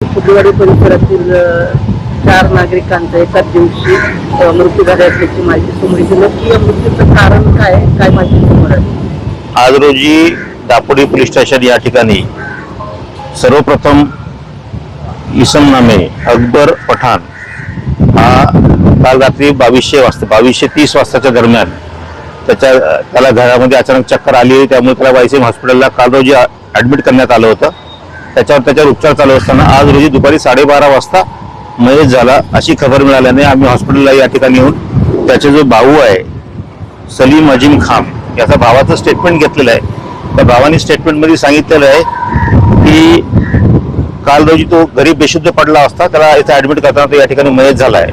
फुलेवाडी परिसरातील 4 नागरिकांचा एकाच दिवशी मृत्यू झाला असल्याची माहिती समोर येते. नक्की या मृत्यूचं कारण काय माहिती समोर आली? आज रोजी दापोडी पोलीस स्टेशन या ठिकाणी सर्वप्रथम इसम नामे अकबर पठाण हा काल रात्री 22:30 वाजताच्या दरम्यान त्याला घरामध्ये अचानक चक्कर आली. त्यामुळे त्याला वायसीएम हॉस्पिटलला काल रोजी ॲडमिट करण्यात आलं होतं. त्याच्यावर उपचार चालू असताना आज रोजी दुपारी 12:30 वाजता मयत झाला अशी खबर मिळाल्याने आम्ही हॉस्पिटलला या ठिकाणी येऊन त्याचे जो भाऊ आहे सलीम अजीम खान याचा भावाचं स्टेटमेंट घेतलेलं आहे. त्या भावाने स्टेटमेंटमध्ये सांगितलेलं आहे की काल रोजी तो घरी बेशुद्ध पडला असता, त्याला इथं ॲडमिट करताना तो या ठिकाणी मयत झाला आहे.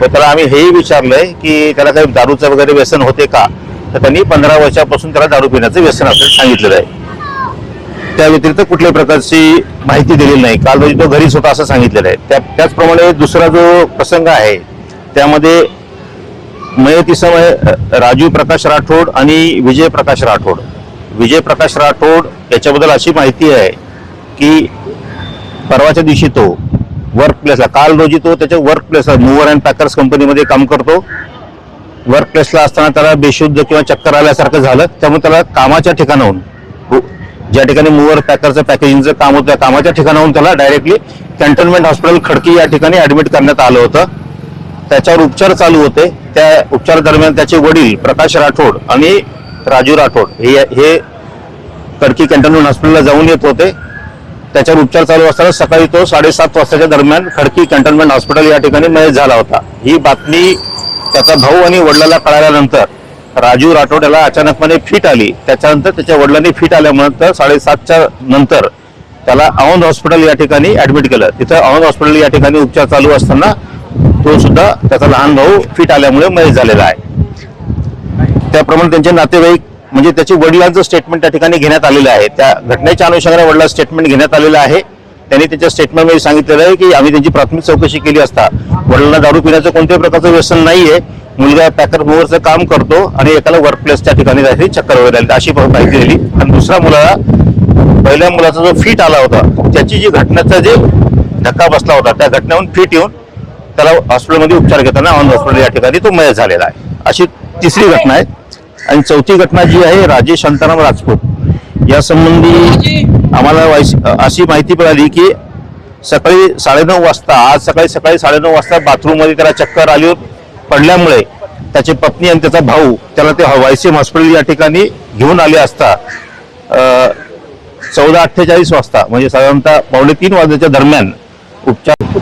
व त्याला आम्ही हेही विचारलंय की त्याला काही दारूचं वगैरे व्यसन होते का, तर त्यांनी 15 वर्षापासून त्याला दारू पिण्याचं व्यसन असल्याचं सांगितलेलं आहे. त्या व्यतिरिक्त कुठल्याही प्रकारची माहिती दिलेली नाही. काल रोजी तो घरीच होता असं सांगितलेलं आहे. त्याचप्रमाणे दुसरा जो प्रसंग आहे त्यामध्ये मयत इसम आहे राजू प्रकाश राठोड आणि विजय प्रकाश राठोड. विजय प्रकाश राठोड याच्याबद्दल अशी माहिती आहे की परवाच्या दिवशी तो वर्क प्लेसला, काल रोजी तो त्याच्या वर्क प्लेसला मूवर अँड पॅकर्स कंपनीमध्ये काम करतो. वर्क प्लेसला असताना त्याला बेशुद्ध किंवा चक्कर आल्यासारखं झालं. त्यामुळे त्याला कामाच्या ठिकाणाहून, ज्या ठिकाणी मूवर पॅकरचं पॅकेजिंगचं काम होतं त्या कामाच्या ठिकाणाहून त्याला डायरेक्टली कॅन्टोन्मेंट हॉस्पिटल खडकी या ठिकाणी ॲडमिट करण्यात आलं होतं. त्याच्यावर उपचार चालू होते. त्या उपचार दरम्यान त्याचे वडील प्रकाश राठोड आणि राजू राठोड हे खडकी कॅन्टोन्मेंट हॉस्पिटलला जाऊन येत होते. त्याच्यावर उपचार चालू असताना सकाळी तो 7:30 वाजताच्या दरम्यान खडकी कॅन्टोन्मेंट हॉस्पिटल या ठिकाणी मयत झाला होता. ही बातमी त्याचा भाऊ आणि वडिलांना कळाल्यानंतर राजू राठोड याला अचानकपणे फिट आली. त्याच्यानंतर त्याच्या वडिलांनी फिट आल्यानंतर 7:30च्या नंतर त्याला औंध हॉस्पिटल या ठिकाणी ॲडमिट केलं. तिथं औंध हॉस्पिटल या ठिकाणी उपचार चालू असताना तो सुद्धा त्याचा लहान भाऊ फिट आल्यामुळे मयत झालेला आहे. त्याप्रमाणे त्यांचे नातेवाईक म्हणजे त्याच्या वडिलांचं स्टेटमेंट त्या ठिकाणी घेण्यात आलेलं आहे. त्या घटनेच्या अनुषंगाने वडिलांचं स्टेटमेंट घेण्यात आलेलं आहे. त्यांनी त्याच्या स्टेटमेंटमध्ये सांगितलेलं आहे की आम्ही त्यांची प्राथमिक चौकशी केली असता वडिलांना दारू पिण्याचं कोणत्याही प्रकारचं व्यसन नाहीये. मुलगा पॅकर मूवरचं काम करतो आणि एकाला वर्क प्लेसच्या ठिकाणी जायची चक्कर वगैरे आली अशी माहिती दिली. आणि दुसऱ्या मुलाला, पहिल्या मुलाचा जो फिट आला होता त्याची जी घटनेचा जे धक्का बसला होता त्या घटनेहून फिट येऊन त्याला हॉस्पिटलमध्ये उपचार घेताना औंध हॉस्पिटल या ठिकाणी तो मयत झालेला आहे. अशी तिसरी घटना आहे. आणि चौथी घटना जी आहे राजेश शांताराम राजपूत या संबंधी आम्हाला अशी माहिती मिळाली की सकाळी 9:30 वाजता, आज सकाळी 9:30 वाजता बाथरूममध्ये त्याला चक्कर आली पडल्यामुळे त्याची पत्नी आणि त्याचा भाऊ त्याला ते वायसीएम हॉस्पिटल या ठिकाणी घेऊन आले असता 14:48 वाजता म्हणजे साधारणतः 2:45 वाजण्याच्या दरम्यान उपचार